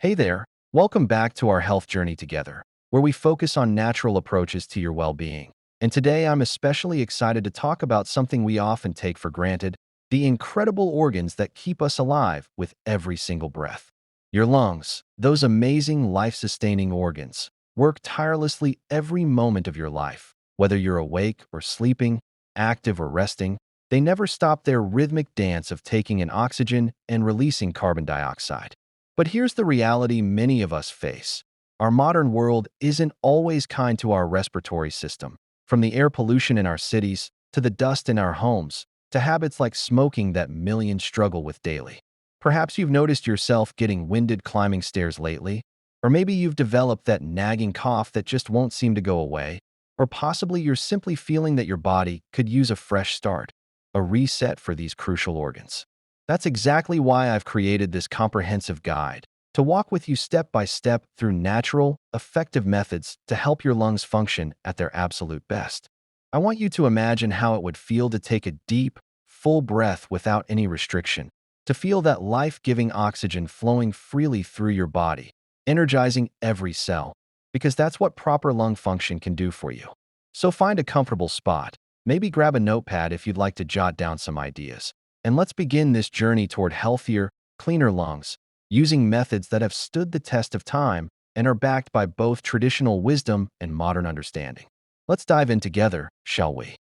Hey there, welcome back to our health journey together, where we focus on natural approaches to your well-being. And today I'm especially excited to talk about something we often take for granted, the incredible organs that keep us alive with every single breath. Your lungs, those amazing life-sustaining organs, work tirelessly every moment of your life. Whether you're awake or sleeping, active or resting, they never stop their rhythmic dance of taking in oxygen and releasing carbon dioxide. But here's the reality many of us face. Our modern world isn't always kind to our respiratory system. From the air pollution in our cities, to the dust in our homes, to habits like smoking that millions struggle with daily. Perhaps you've noticed yourself getting winded climbing stairs lately, or maybe you've developed that nagging cough that just won't seem to go away, or possibly you're simply feeling that your body could use a fresh start, a reset for these crucial organs. That's exactly why I've created this comprehensive guide, to walk with you step by step through natural, effective methods to help your lungs function at their absolute best. I want you to imagine how it would feel to take a deep, full breath without any restriction, to feel that life-giving oxygen flowing freely through your body, energizing every cell, because that's what proper lung function can do for you. So find a comfortable spot, maybe grab a notepad if you'd like to jot down some ideas. And let's begin this journey toward healthier, cleaner lungs, using methods that have stood the test of time and are backed by both traditional wisdom and modern understanding. Let's dive in together, shall we?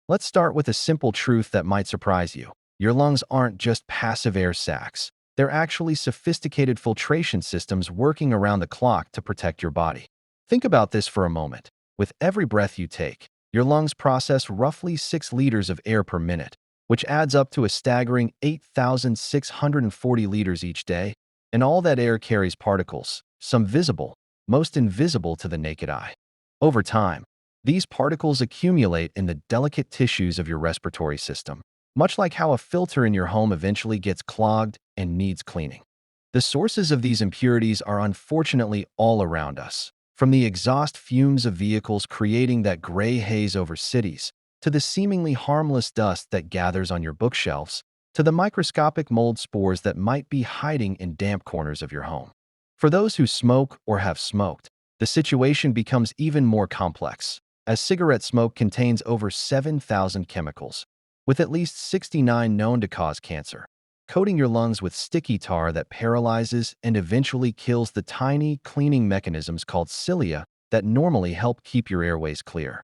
Let's start with a simple truth that might surprise you. Your lungs aren't just passive air sacs. They're actually sophisticated filtration systems working around the clock to protect your body. Think about this for a moment. With every breath you take, your lungs process roughly 6 liters of air per minute, which adds up to a staggering 8,640 liters each day, and all that air carries particles, some visible, most invisible to the naked eye. Over time, these particles accumulate in the delicate tissues of your respiratory system, much like how a filter in your home eventually gets clogged and needs cleaning. The sources of these impurities are unfortunately all around us, from the exhaust fumes of vehicles creating that gray haze over cities, to the seemingly harmless dust that gathers on your bookshelves, to the microscopic mold spores that might be hiding in damp corners of your home. For those who smoke or have smoked, the situation becomes even more complex, as cigarette smoke contains over 7,000 chemicals, with at least 69 known to cause cancer, coating your lungs with sticky tar that paralyzes and eventually kills the tiny cleaning mechanisms called cilia that normally help keep your airways clear.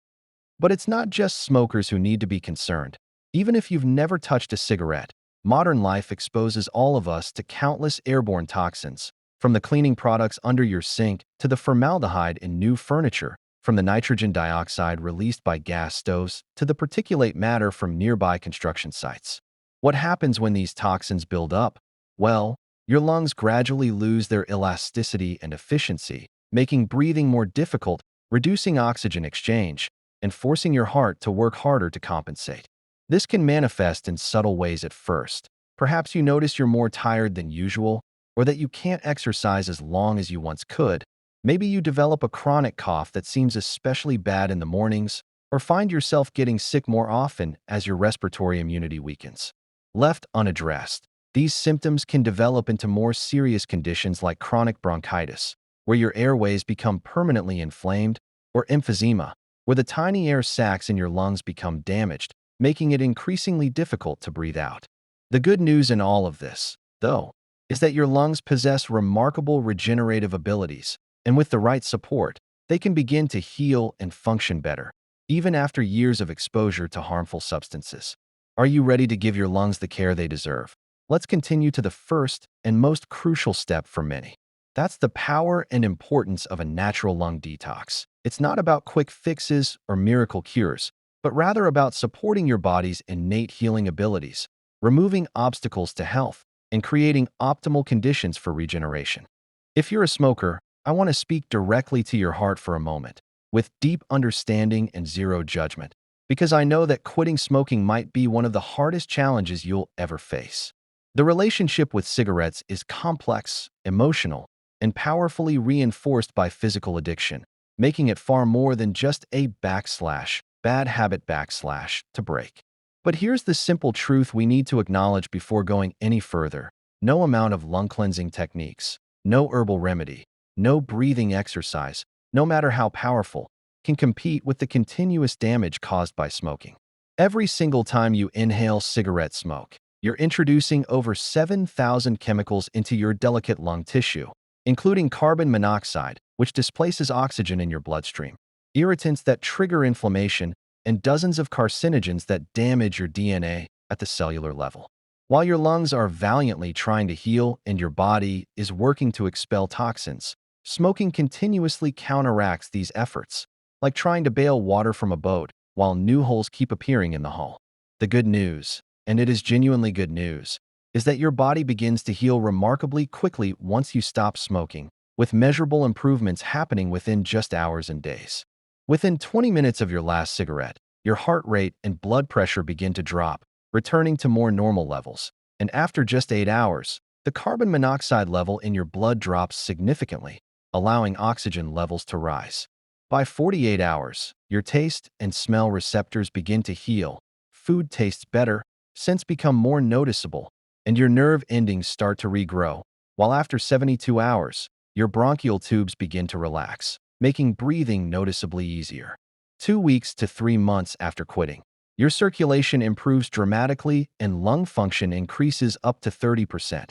But it's not just smokers who need to be concerned. Even if you've never touched a cigarette, modern life exposes all of us to countless airborne toxins, from the cleaning products under your sink to the formaldehyde in new furniture, from the nitrogen dioxide released by gas stoves to the particulate matter from nearby construction sites. What happens when these toxins build up? Well, your lungs gradually lose their elasticity and efficiency, making breathing more difficult, reducing oxygen exchange, and forcing your heart to work harder to compensate. This can manifest in subtle ways at first. Perhaps you notice you're more tired than usual, or that you can't exercise as long as you once could. Maybe you develop a chronic cough that seems especially bad in the mornings, or find yourself getting sick more often as your respiratory immunity weakens. Left unaddressed, these symptoms can develop into more serious conditions like chronic bronchitis, where your airways become permanently inflamed, or emphysema, where the tiny air sacs in your lungs become damaged, making it increasingly difficult to breathe out. The good news in all of this, though, is that your lungs possess remarkable regenerative abilities, and with the right support, they can begin to heal and function better, even after years of exposure to harmful substances. Are you ready to give your lungs the care they deserve? Let's continue to the first and most crucial step for many. That's the power and importance of a natural lung detox. It's not about quick fixes or miracle cures, but rather about supporting your body's innate healing abilities, removing obstacles to health, and creating optimal conditions for regeneration. If you're a smoker, I want to speak directly to your heart for a moment, with deep understanding and zero judgment, because I know that quitting smoking might be one of the hardest challenges you'll ever face. The relationship with cigarettes is complex, emotional, and powerfully reinforced by physical addiction, making it far more than just a bad habit to break. But here's the simple truth we need to acknowledge before going any further. No amount of lung cleansing techniques, No herbal remedy, no breathing exercise, no matter how powerful, can compete with the continuous damage caused by smoking. Every single time you inhale cigarette smoke, you're introducing over 7,000 chemicals into your delicate lung tissue, including carbon monoxide, which displaces oxygen in your bloodstream, irritants that trigger inflammation, and dozens of carcinogens that damage your DNA at the cellular level. While your lungs are valiantly trying to heal and your body is working to expel toxins, smoking continuously counteracts these efforts, like trying to bail water from a boat while new holes keep appearing in the hull. The good news, and it is genuinely good news, is that your body begins to heal remarkably quickly once you stop smoking, with measurable improvements happening within just hours and days. Within 20 minutes of your last cigarette, your heart rate and blood pressure begin to drop, returning to more normal levels. And after just 8 hours, the carbon monoxide level in your blood drops significantly, allowing oxygen levels to rise. By 48 hours, your taste and smell receptors begin to heal, food tastes better, scents become more noticeable, and your nerve endings start to regrow, while after 72 hours, your bronchial tubes begin to relax, making breathing noticeably easier. 2 weeks to 3 months after quitting, your circulation improves dramatically and lung function increases up to 30%,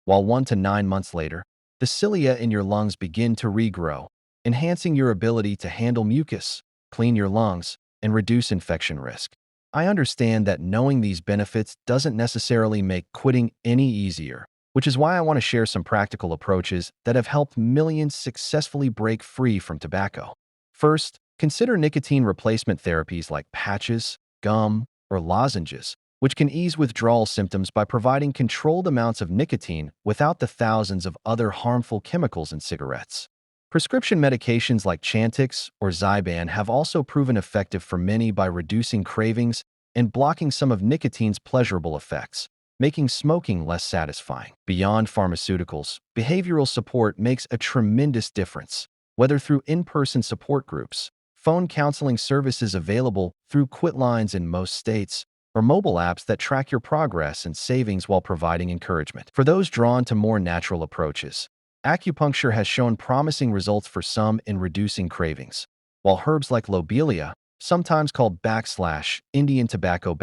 while 1 to 9 months later, the cilia in your lungs begin to regrow, enhancing your ability to handle mucus, clean your lungs, and reduce infection risk. I understand that knowing these benefits doesn't necessarily make quitting any easier, which is why I want to share some practical approaches that have helped millions successfully break free from tobacco. First, consider nicotine replacement therapies like patches, gum, or lozenges, which can ease withdrawal symptoms by providing controlled amounts of nicotine without the thousands of other harmful chemicals in cigarettes. Prescription medications like Chantix or Zyban have also proven effective for many by reducing cravings and blocking some of nicotine's pleasurable effects, making smoking less satisfying. Beyond pharmaceuticals, behavioral support makes a tremendous difference, whether through in-person support groups, phone counseling services available through quit lines in most states, or mobile apps that track your progress and savings while providing encouragement. For those drawn to more natural approaches, acupuncture has shown promising results for some in reducing cravings, while herbs like lobelia, sometimes called Indian tobacco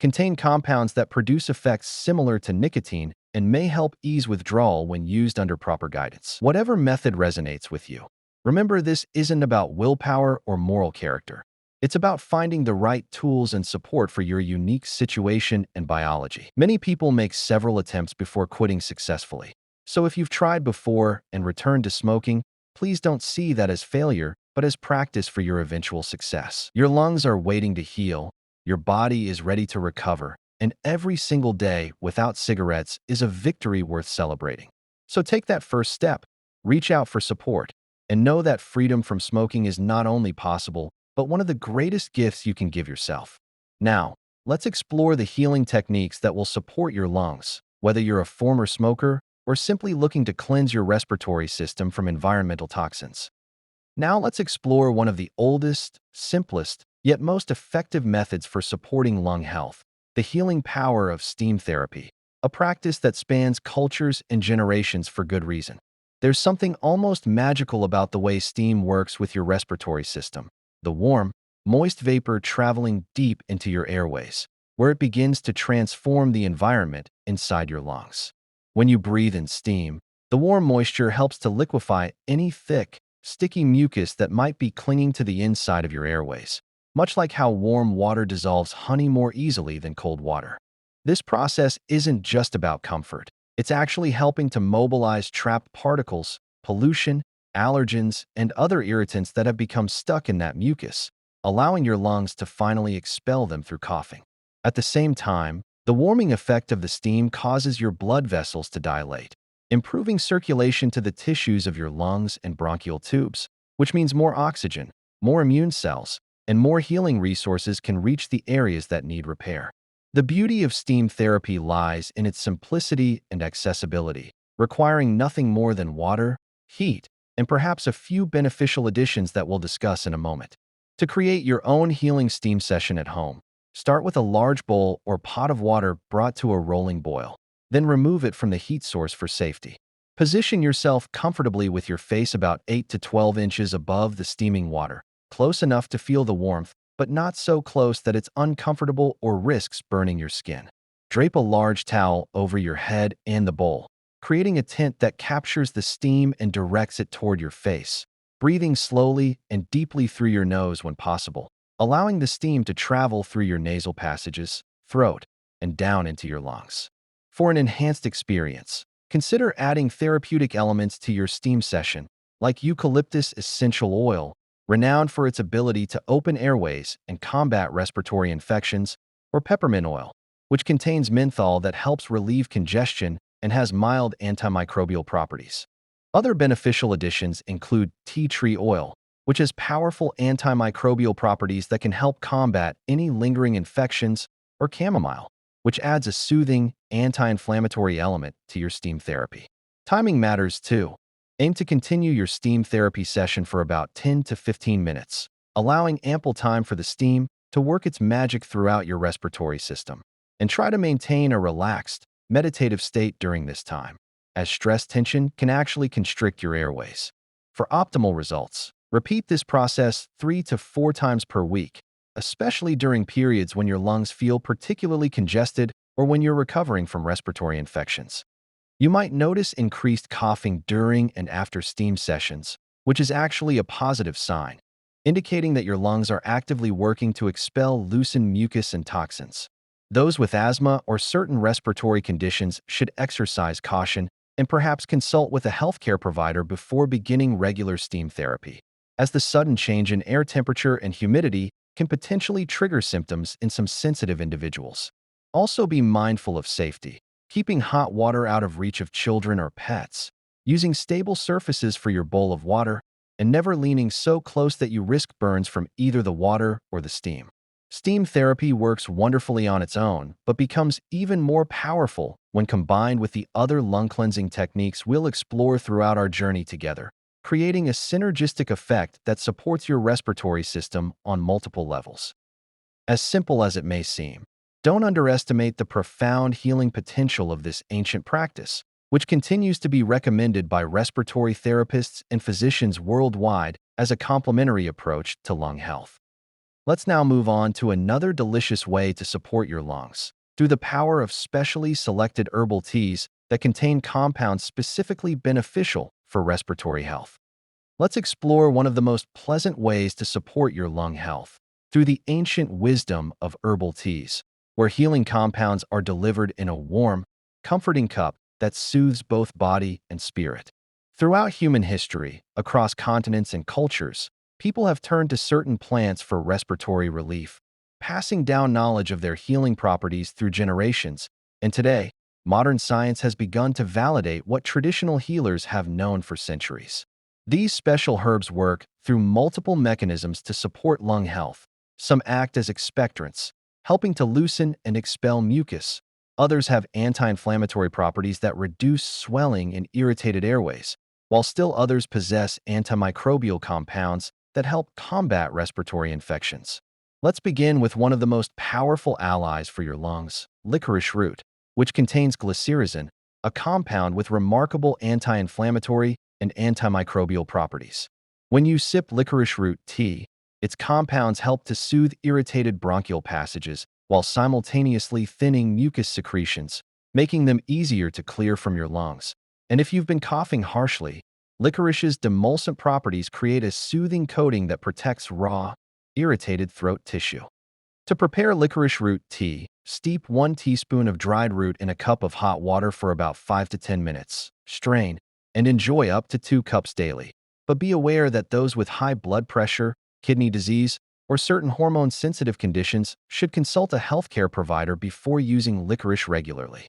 contain compounds that produce effects similar to nicotine and may help ease withdrawal when used under proper guidance. Whatever method resonates with you, remember this isn't about willpower or moral character. It's about finding the right tools and support for your unique situation and biology. Many people make several attempts before quitting successfully. So if you've tried before and returned to smoking, please don't see that as failure, but as practice for your eventual success. Your lungs are waiting to heal, your body is ready to recover, and every single day without cigarettes is a victory worth celebrating. So take that first step, reach out for support, and know that freedom from smoking is not only possible, but one of the greatest gifts you can give yourself. Now, let's explore the healing techniques that will support your lungs, whether you're a former smoker or simply looking to cleanse your respiratory system from environmental toxins. Now let's explore one of the oldest, simplest, yet most effective methods for supporting lung health, the healing power of steam therapy, a practice that spans cultures and generations for good reason. There's something almost magical about the way steam works with your respiratory system, the warm, moist vapor traveling deep into your airways, where it begins to transform the environment inside your lungs. When you breathe in steam, the warm moisture helps to liquefy any thick, sticky mucus that might be clinging to the inside of your airways, much like how warm water dissolves honey more easily than cold water. This process isn't just about comfort. It's actually helping to mobilize trapped particles, pollution, allergens, and other irritants that have become stuck in that mucus, allowing your lungs to finally expel them through coughing. At the same time, the warming effect of the steam causes your blood vessels to dilate, improving circulation to the tissues of your lungs and bronchial tubes, which means more oxygen, more immune cells, and more healing resources can reach the areas that need repair. The beauty of steam therapy lies in its simplicity and accessibility, requiring nothing more than water, heat, and perhaps a few beneficial additions that we'll discuss in a moment. To create your own healing steam session at home, start with a large bowl or pot of water brought to a rolling boil. Then remove it from the heat source for safety. Position yourself comfortably with your face about 8 to 12 inches above the steaming water, close enough to feel the warmth, but not so close that it's uncomfortable or risks burning your skin. Drape a large towel over your head and the bowl, creating a tint that captures the steam and directs it toward your face, breathing slowly and deeply through your nose when possible, allowing the steam to travel through your nasal passages, throat, and down into your lungs. For an enhanced experience, consider adding therapeutic elements to your steam session, like eucalyptus essential oil, renowned for its ability to open airways and combat respiratory infections, or peppermint oil, which contains menthol that helps relieve congestion and has mild antimicrobial properties. Other beneficial additions include tea tree oil, which has powerful antimicrobial properties that can help combat any lingering infections, or chamomile, which adds a soothing, anti-inflammatory element to your steam therapy. Timing matters too. Aim to continue your steam therapy session for about 10 to 15 minutes, allowing ample time for the steam to work its magic throughout your respiratory system. And try to maintain a relaxed, meditative state during this time, as stress tension can actually constrict your airways. For optimal results, repeat this process 3 to 4 times per week, especially during periods when your lungs feel particularly congested or when you're recovering from respiratory infections. You might notice increased coughing during and after steam sessions, which is actually a positive sign, indicating that your lungs are actively working to expel loosened mucus and toxins. Those with asthma or certain respiratory conditions should exercise caution and perhaps consult with a healthcare provider before beginning regular steam therapy, as the sudden change in air temperature and humidity can potentially trigger symptoms in some sensitive individuals. Also be mindful of safety, keeping hot water out of reach of children or pets, using stable surfaces for your bowl of water, and never leaning so close that you risk burns from either the water or the steam. Steam therapy works wonderfully on its own, but becomes even more powerful when combined with the other lung cleansing techniques we'll explore throughout our journey together, creating a synergistic effect that supports your respiratory system on multiple levels. As simple as it may seem, don't underestimate the profound healing potential of this ancient practice, which continues to be recommended by respiratory therapists and physicians worldwide as a complementary approach to lung health. Let's now move on to another delicious way to support your lungs, through the power of specially selected herbal teas that contain compounds specifically beneficial for respiratory health. Let's explore one of the most pleasant ways to support your lung health, through the ancient wisdom of herbal teas, where healing compounds are delivered in a warm, comforting cup that soothes both body and spirit. Throughout human history, across continents and cultures, people have turned to certain plants for respiratory relief, passing down knowledge of their healing properties through generations, and today, modern science has begun to validate what traditional healers have known for centuries. These special herbs work through multiple mechanisms to support lung health. Some act as expectorants, helping to loosen and expel mucus. Others have anti-inflammatory properties that reduce swelling and irritated airways, while still others possess antimicrobial compounds that help combat respiratory infections. Let's begin with one of the most powerful allies for your lungs, licorice root, which contains glycyrrhizin, a compound with remarkable anti-inflammatory and antimicrobial properties. When you sip licorice root tea, its compounds help to soothe irritated bronchial passages while simultaneously thinning mucus secretions, making them easier to clear from your lungs. And if you've been coughing harshly, licorice's demulcent properties create a soothing coating that protects raw, irritated throat tissue. To prepare licorice root tea, steep 1 teaspoon of dried root in a cup of hot water for about 5 to 10 minutes. Strain, and enjoy up to 2 cups daily. But be aware that those with high blood pressure, kidney disease, or certain hormone-sensitive conditions should consult a healthcare provider before using licorice regularly.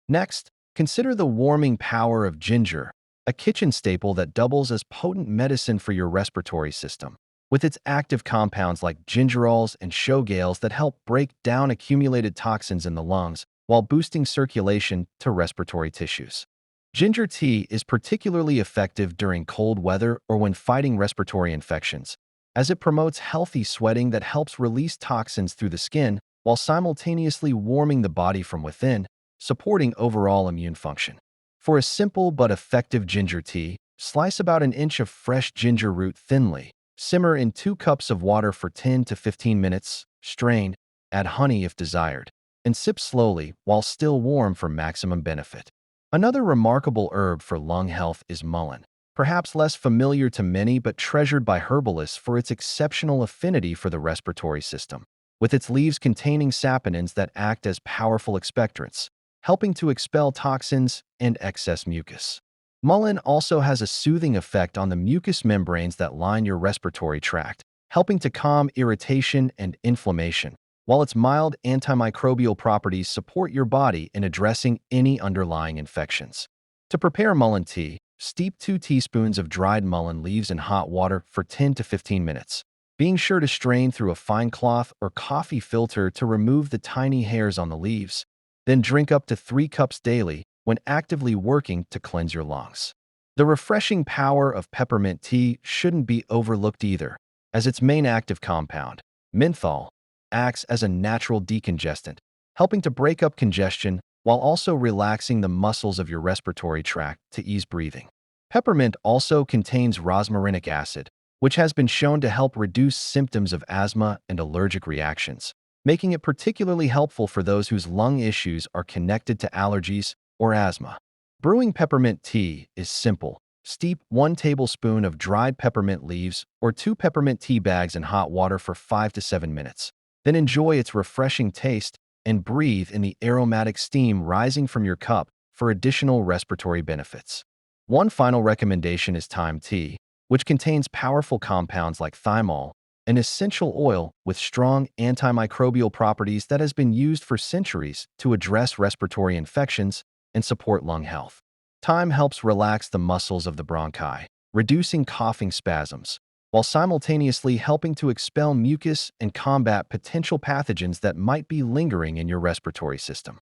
Next, consider the warming power of ginger, a kitchen staple that doubles as potent medicine for your respiratory system, with its active compounds like gingerols and showgales that help break down accumulated toxins in the lungs while boosting circulation to respiratory tissues. Ginger tea is particularly effective during cold weather or when fighting respiratory infections, as it promotes healthy sweating that helps release toxins through the skin while simultaneously warming the body from within, supporting overall immune function. For a simple but effective ginger tea, slice about an inch of fresh ginger root thinly. Simmer in 2 cups of water for 10 to 15 minutes. Strain, add honey if desired, and sip slowly while still warm for maximum benefit. Another remarkable herb for lung health is mullein, perhaps less familiar to many but treasured by herbalists for its exceptional affinity for the respiratory system, with its leaves containing saponins that act as powerful expectorants, helping to expel toxins and excess mucus. Mullein also has a soothing effect on the mucous membranes that line your respiratory tract, helping to calm irritation and inflammation, while its mild antimicrobial properties support your body in addressing any underlying infections. To prepare mullein tea, steep 2 teaspoons of dried mullein leaves in hot water for 10 to 15 minutes, being sure to strain through a fine cloth or coffee filter to remove the tiny hairs on the leaves. Then drink up to 3 cups daily when actively working to cleanse your lungs. The refreshing power of peppermint tea shouldn't be overlooked either, as its main active compound, menthol, acts as a natural decongestant, helping to break up congestion while also relaxing the muscles of your respiratory tract to ease breathing. Peppermint also contains rosmarinic acid, which has been shown to help reduce symptoms of asthma and allergic reactions, making it particularly helpful for those whose lung issues are connected to allergies or asthma. Brewing peppermint tea is simple. Steep 1 tablespoon of dried peppermint leaves or 2 peppermint tea bags in hot water for 5 to 7 minutes. Then enjoy its refreshing taste and breathe in the aromatic steam rising from your cup for additional respiratory benefits. One final recommendation is thyme tea, which contains powerful compounds like thymol, an essential oil with strong antimicrobial properties that has been used for centuries to address respiratory infections and support lung health. Thyme helps relax the muscles of the bronchi, reducing coughing spasms, while simultaneously helping to expel mucus and combat potential pathogens that might be lingering in your respiratory system.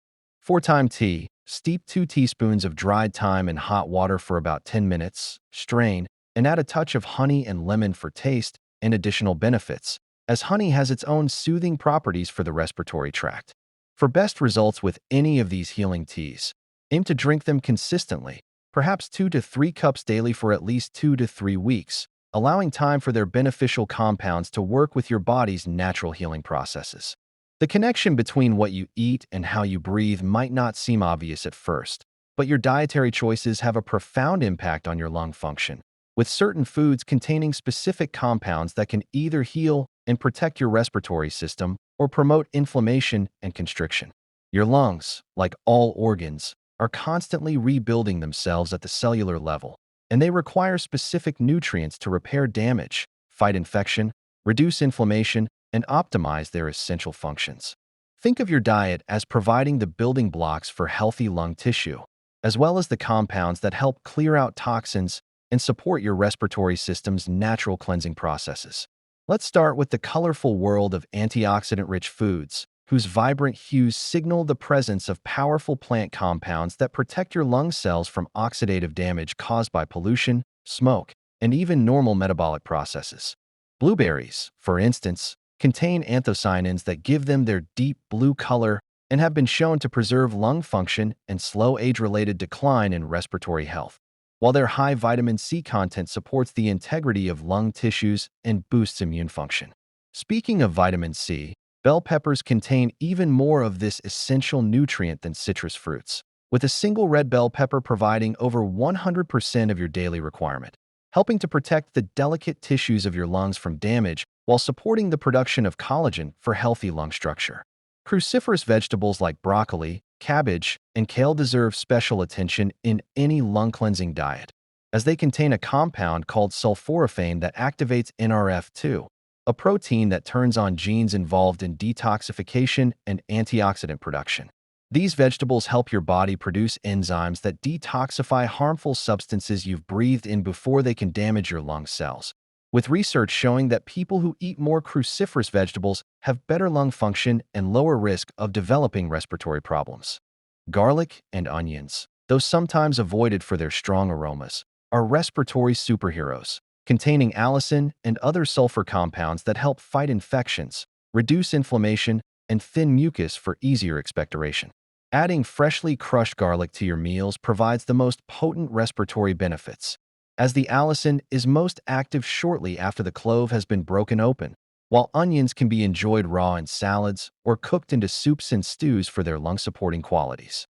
For thyme tea, steep 2 teaspoons of dried thyme in hot water for about 10 minutes, strain, and add a touch of honey and lemon for taste and additional benefits, as honey has its own soothing properties for the respiratory tract. For best results with any of these healing teas, aim to drink them consistently, perhaps 2 to 3 cups daily for at least 2 to 3 weeks, allowing time for their beneficial compounds to work with your body's natural healing processes. The connection between what you eat and how you breathe might not seem obvious at first, but your dietary choices have a profound impact on your lung function, with certain foods containing specific compounds that can either heal and protect your respiratory system or promote inflammation and constriction. Your lungs, like all organs, are constantly rebuilding themselves at the cellular level, and they require specific nutrients to repair damage, fight infection, reduce inflammation, and optimize their essential functions. Think of your diet as providing the building blocks for healthy lung tissue, as well as the compounds that help clear out toxins and support your respiratory system's natural cleansing processes. Let's start with the colorful world of antioxidant-rich foods, whose vibrant hues signal the presence of powerful plant compounds that protect your lung cells from oxidative damage caused by pollution, smoke, and even normal metabolic processes. Blueberries, for instance, contain anthocyanins that give them their deep blue color and have been shown to preserve lung function and slow age-related decline in respiratory health, while their high vitamin C content supports the integrity of lung tissues and boosts immune function. Speaking of vitamin C, bell peppers contain even more of this essential nutrient than citrus fruits, with a single red bell pepper providing over 100% of your daily requirement, helping to protect the delicate tissues of your lungs from damage while supporting the production of collagen for healthy lung structure. Cruciferous vegetables like broccoli, cabbage, and kale deserve special attention in any lung-cleansing diet, as they contain a compound called sulforaphane that activates NRF2, a protein that turns on genes involved in detoxification and antioxidant production. These vegetables help your body produce enzymes that detoxify harmful substances you've breathed in before they can damage your lung cells, with research showing that people who eat more cruciferous vegetables have better lung function and lower risk of developing respiratory problems. Garlic and onions, though sometimes avoided for their strong aromas, are respiratory superheroes, containing allicin and other sulfur compounds that help fight infections, reduce inflammation, and thin mucus for easier expectoration. Adding freshly crushed garlic to your meals provides the most potent respiratory benefits, as the allicin is most active shortly after the clove has been broken open, while onions can be enjoyed raw in salads or cooked into soups and stews for their lung-supporting qualities.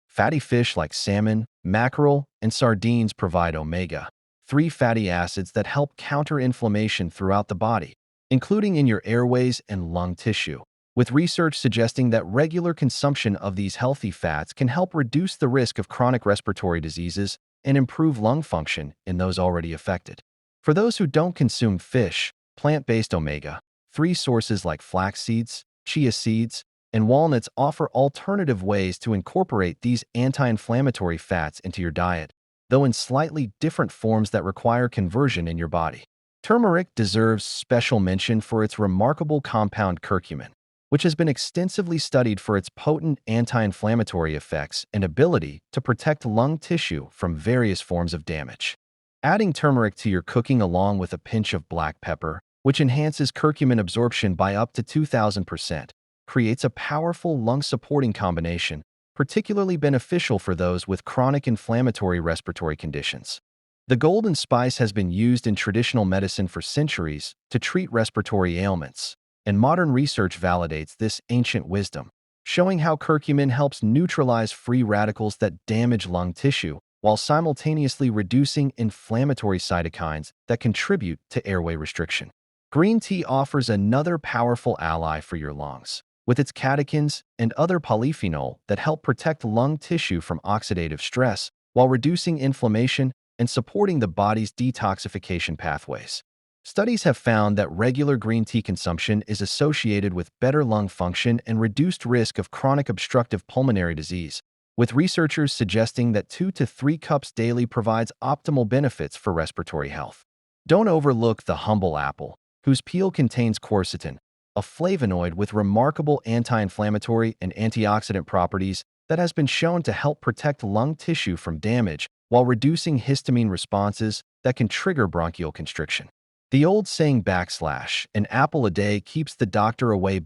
Fatty fish like salmon, mackerel, and sardines provide omega-3 fatty acids that help counter inflammation throughout the body, including in your airways and lung tissue, with research suggesting that regular consumption of these healthy fats can help reduce the risk of chronic respiratory diseases and improve lung function in those already affected. For those who don't consume fish, plant-based omega-3 sources like flax seeds, chia seeds, and walnuts offer alternative ways to incorporate these anti-inflammatory fats into your diet, though in slightly different forms that require conversion in your body. Turmeric deserves special mention for its remarkable compound curcumin, which has been extensively studied for its potent anti-inflammatory effects and ability to protect lung tissue from various forms of damage. Adding turmeric to your cooking along with a pinch of black pepper, which enhances curcumin absorption by up to 2,000%, creates a powerful lung-supporting combination, particularly beneficial for those with chronic inflammatory respiratory conditions. The golden spice has been used in traditional medicine for centuries to treat respiratory ailments, and modern research validates this ancient wisdom, showing how curcumin helps neutralize free radicals that damage lung tissue while simultaneously reducing inflammatory cytokines that contribute to airway restriction. Green tea offers another powerful ally for your lungs, with its catechins and other polyphenol that help protect lung tissue from oxidative stress while reducing inflammation and supporting the body's detoxification pathways. Studies have found that regular green tea consumption is associated with better lung function and reduced risk of chronic obstructive pulmonary disease, with researchers suggesting that 2 to 3 cups daily provides optimal benefits for respiratory health. Don't overlook the humble apple, whose peel contains quercetin, a flavonoid with remarkable anti-inflammatory and antioxidant properties that has been shown to help protect lung tissue from damage while reducing histamine responses that can trigger bronchial constriction. The old saying "an apple a day keeps the doctor away"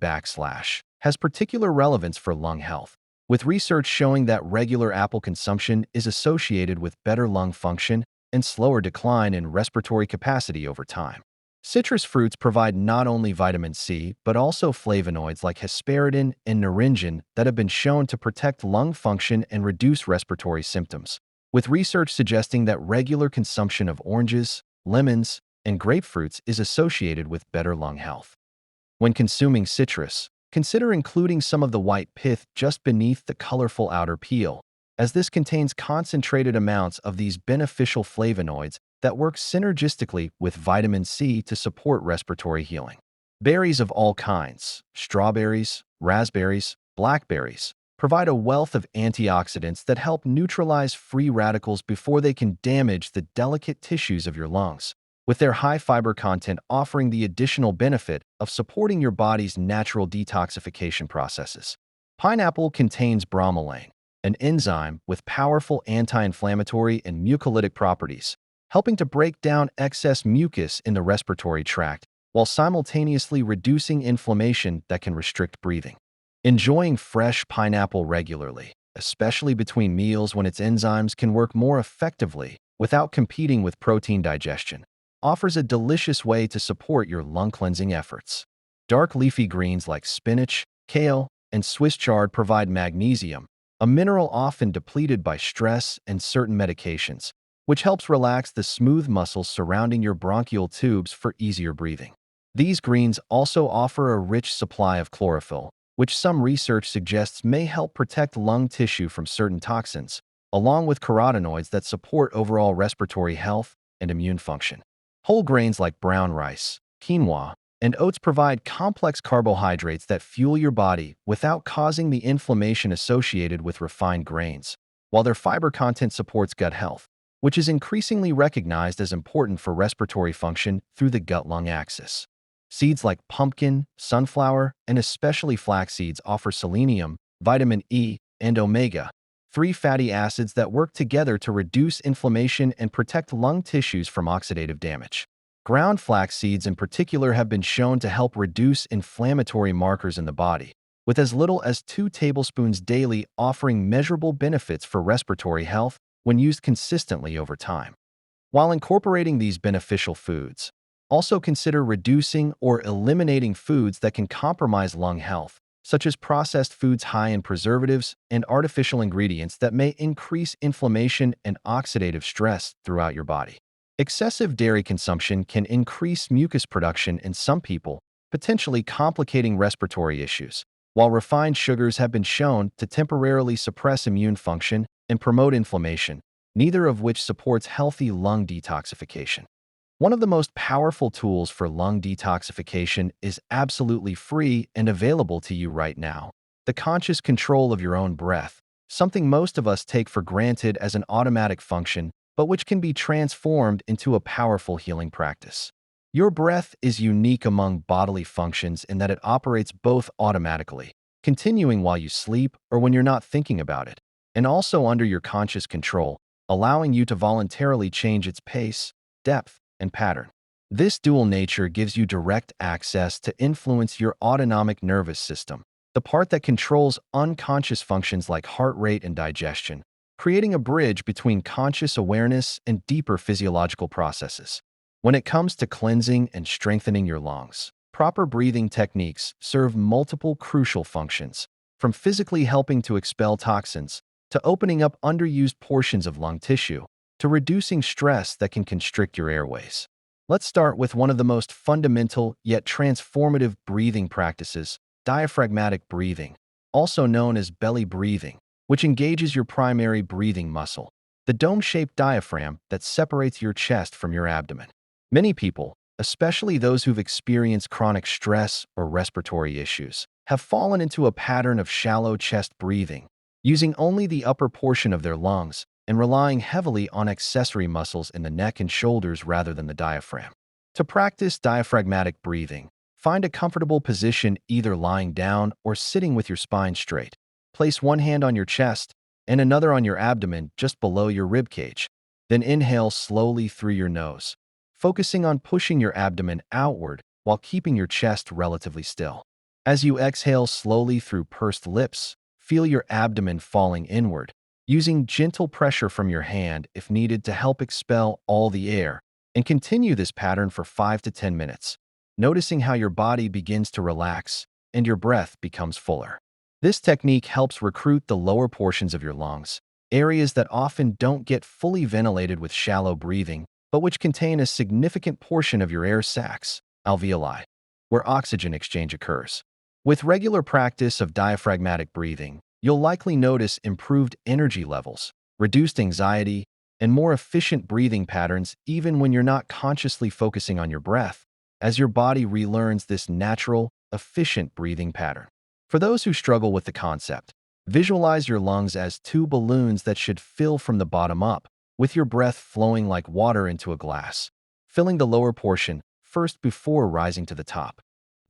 has particular relevance for lung health, with research showing that regular apple consumption is associated with better lung function and slower decline in respiratory capacity over time. Citrus fruits provide not only vitamin C, but also flavonoids like hesperidin and naringin that have been shown to protect lung function and reduce respiratory symptoms, with research suggesting that regular consumption of oranges, lemons, and grapefruits is associated with better lung health. When consuming citrus, consider including some of the white pith just beneath the colorful outer peel, as this contains concentrated amounts of these beneficial flavonoids that work synergistically with vitamin C to support respiratory healing. Berries of all kinds, strawberries, raspberries, blackberries, provide a wealth of antioxidants that help neutralize free radicals before they can damage the delicate tissues of your lungs, with their high fiber content offering the additional benefit of supporting your body's natural detoxification processes. Pineapple contains bromelain, an enzyme with powerful anti-inflammatory and mucolytic properties, helping to break down excess mucus in the respiratory tract while simultaneously reducing inflammation that can restrict breathing. Enjoying fresh pineapple regularly, especially between meals when its enzymes can work more effectively without competing with protein digestion, offers a delicious way to support your lung cleansing efforts. Dark leafy greens like spinach, kale, and Swiss chard provide magnesium, a mineral often depleted by stress and certain medications, which helps relax the smooth muscles surrounding your bronchial tubes for easier breathing. These greens also offer a rich supply of chlorophyll, which some research suggests may help protect lung tissue from certain toxins, along with carotenoids that support overall respiratory health and immune function. Whole grains like brown rice, quinoa, and oats provide complex carbohydrates that fuel your body without causing the inflammation associated with refined grains, while their fiber content supports gut health, which is increasingly recognized as important for respiratory function through the gut-lung axis. Seeds like pumpkin, sunflower, and especially flax seeds offer selenium, vitamin E, and omega-3 fatty acids that work together to reduce inflammation and protect lung tissues from oxidative damage. Ground flax seeds in particular have been shown to help reduce inflammatory markers in the body, with as little as 2 tablespoons daily offering measurable benefits for respiratory health when used consistently over time. While incorporating these beneficial foods, also consider reducing or eliminating foods that can compromise lung health, such as processed foods high in preservatives and artificial ingredients that may increase inflammation and oxidative stress throughout your body. Excessive dairy consumption can increase mucus production in some people, potentially complicating respiratory issues, while refined sugars have been shown to temporarily suppress immune function and promote inflammation, neither of which supports healthy lung detoxification. One of the most powerful tools for lung detoxification is absolutely free and available to you right now: the conscious control of your own breath, something most of us take for granted as an automatic function, but which can be transformed into a powerful healing practice. Your breath is unique among bodily functions in that it operates both automatically, continuing while you sleep or when you're not thinking about it, and also under your conscious control, allowing you to voluntarily change its pace, depth, and pattern. This dual nature gives you direct access to influence your autonomic nervous system, the part that controls unconscious functions like heart rate and digestion, creating a bridge between conscious awareness and deeper physiological processes. When it comes to cleansing and strengthening your lungs, proper breathing techniques serve multiple crucial functions, from physically helping to expel toxins, to opening up underused portions of lung tissue, to reducing stress that can constrict your airways. Let's start with one of the most fundamental yet transformative breathing practices: diaphragmatic breathing, also known as belly breathing, which engages your primary breathing muscle, the dome-shaped diaphragm that separates your chest from your abdomen. Many people, especially those who've experienced chronic stress or respiratory issues, have fallen into a pattern of shallow chest breathing, using only the upper portion of their lungs and relying heavily on accessory muscles in the neck and shoulders rather than the diaphragm. To practice diaphragmatic breathing, find a comfortable position, either lying down or sitting with your spine straight. Place one hand on your chest and another on your abdomen just below your rib cage. Then inhale slowly through your nose, focusing on pushing your abdomen outward while keeping your chest relatively still. As you exhale slowly through pursed lips, feel your abdomen falling inward, using gentle pressure from your hand if needed to help expel all the air, and continue this pattern for 5 to 10 minutes, noticing how your body begins to relax and your breath becomes fuller. This technique helps recruit the lower portions of your lungs, areas that often don't get fully ventilated with shallow breathing, but which contain a significant portion of your air sacs, alveoli, where oxygen exchange occurs. With regular practice of diaphragmatic breathing, you'll likely notice improved energy levels, reduced anxiety, and more efficient breathing patterns even when you're not consciously focusing on your breath, as your body relearns this natural, efficient breathing pattern. For those who struggle with the concept, visualize your lungs as two balloons that should fill from the bottom up, with your breath flowing like water into a glass, filling the lower portion first before rising to the top.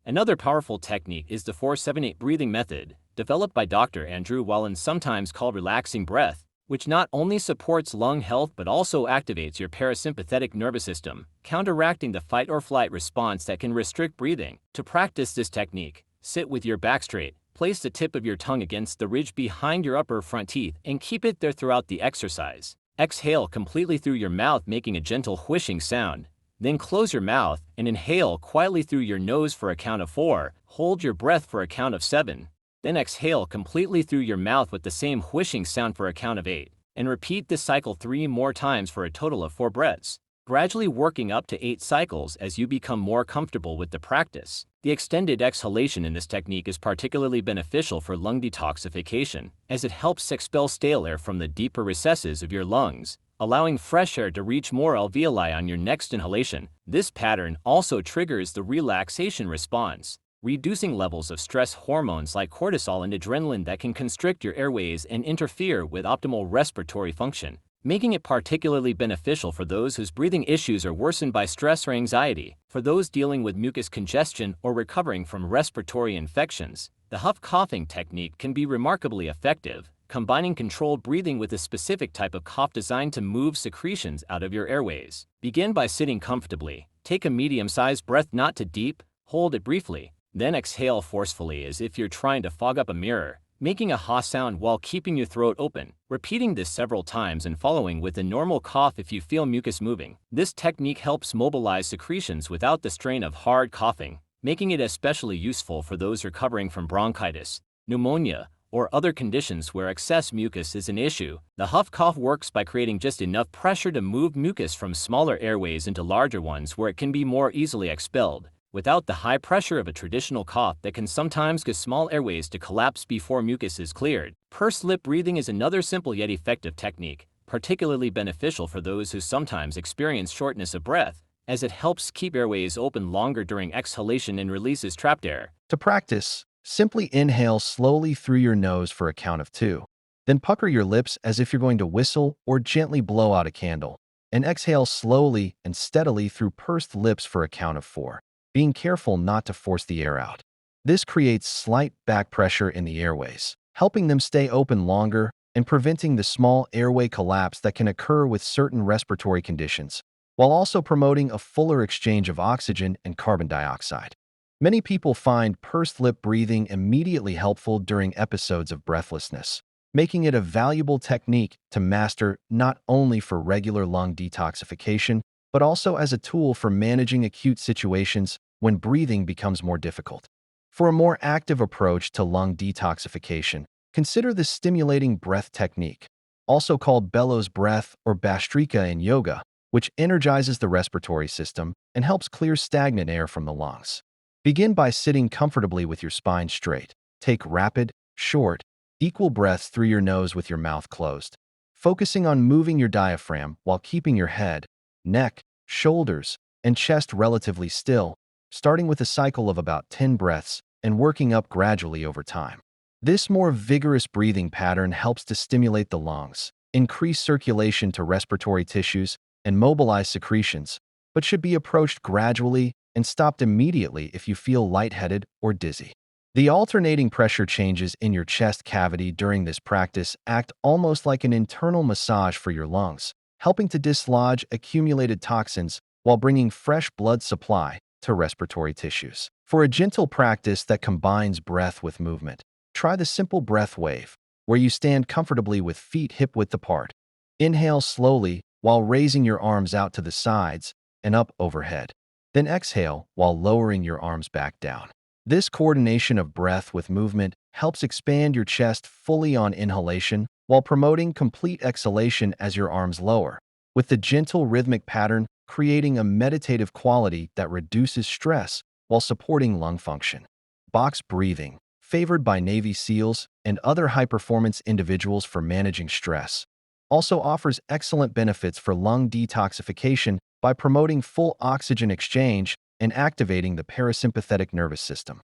Another powerful technique is the 4-7-8 breathing method, developed by Dr. Andrew Wallen, sometimes called relaxing breath, which not only supports lung health but also activates your parasympathetic nervous system, counteracting the fight-or-flight response that can restrict breathing. To practice this technique, sit with your back straight, place the tip of your tongue against the ridge behind your upper front teeth, and keep it there throughout the exercise. Exhale completely through your mouth, making a gentle whooshing sound. Then close your mouth and inhale quietly through your nose for a count of 4. Hold your breath for a count of 7. Then exhale completely through your mouth with the same whooshing sound for a count of 8. And repeat this cycle 3 more times for a total of 4 breaths, gradually working up to 8 cycles as you become more comfortable with the practice. The extended exhalation in this technique is particularly beneficial for lung detoxification, as it helps expel stale air from the deeper recesses of your lungs, allowing fresh air to reach more alveoli on your next inhalation. This pattern also triggers the relaxation response, reducing levels of stress hormones like cortisol and adrenaline that can constrict your airways and interfere with optimal respiratory function, making it particularly beneficial for those whose breathing issues are worsened by stress or anxiety. For those dealing with mucus congestion or recovering from respiratory infections, the huff coughing technique can be remarkably effective, combining controlled breathing with a specific type of cough designed to move secretions out of your airways. Begin by sitting comfortably. Take a medium-sized breath, not too deep, hold it briefly, Then exhale forcefully as if you're trying to fog up a mirror, making a ha sound while keeping your throat open, repeating this several times and following with a normal cough if you feel mucus moving. This technique helps mobilize secretions without the strain of hard coughing, making it especially useful for those recovering from bronchitis, pneumonia, or other conditions where excess mucus is an issue. The huff cough works by creating just enough pressure to move mucus from smaller airways into larger ones where it can be more easily expelled, without the high pressure of a traditional cough that can sometimes cause small airways to collapse before mucus is cleared. Pursed lip breathing is another simple yet effective technique, particularly beneficial for those who sometimes experience shortness of breath, as it helps keep airways open longer during exhalation and releases trapped air. To practice, simply inhale slowly through your nose for a count of 2. Then pucker your lips as if you're going to whistle or gently blow out a candle. And exhale slowly and steadily through pursed lips for a count of 4, being careful not to force the air out. This creates slight back pressure in the airways, helping them stay open longer and preventing the small airway collapse that can occur with certain respiratory conditions, while also promoting a fuller exchange of oxygen and carbon dioxide. Many people find pursed lip breathing immediately helpful during episodes of breathlessness, making it a valuable technique to master not only for regular lung detoxification, but also as a tool for managing acute situations when breathing becomes more difficult. For a more active approach to lung detoxification, consider the stimulating breath technique, also called bellows breath or Bhastrika in yoga, which energizes the respiratory system and helps clear stagnant air from the lungs. Begin by sitting comfortably with your spine straight. Take rapid, short, equal breaths through your nose with your mouth closed, focusing on moving your diaphragm while keeping your head, neck, shoulders, and chest relatively still, starting with a cycle of about 10 breaths and working up gradually over time. This more vigorous breathing pattern helps to stimulate the lungs, increase circulation to respiratory tissues, and mobilize secretions, but should be approached gradually and stopped immediately if you feel lightheaded or dizzy. The alternating pressure changes in your chest cavity during this practice act almost like an internal massage for your lungs, helping to dislodge accumulated toxins while bringing fresh blood supply to respiratory tissues. For a gentle practice that combines breath with movement, try the simple breath wave, where you stand comfortably with feet hip-width apart. Inhale slowly while raising your arms out to the sides and up overhead. Then exhale while lowering your arms back down. This coordination of breath with movement helps expand your chest fully on inhalation while promoting complete exhalation as your arms lower, with the gentle rhythmic pattern creating a meditative quality that reduces stress while supporting lung function. Box breathing, favored by Navy SEALs and other high-performance individuals for managing stress, also offers excellent benefits for lung detoxification by promoting full oxygen exchange and activating the parasympathetic nervous system.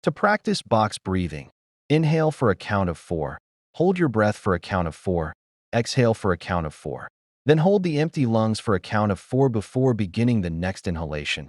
To practice box breathing, inhale for a count of 4, hold your breath for a count of 4, exhale for a count of 4. Then hold the empty lungs for a count of 4 before beginning the next inhalation,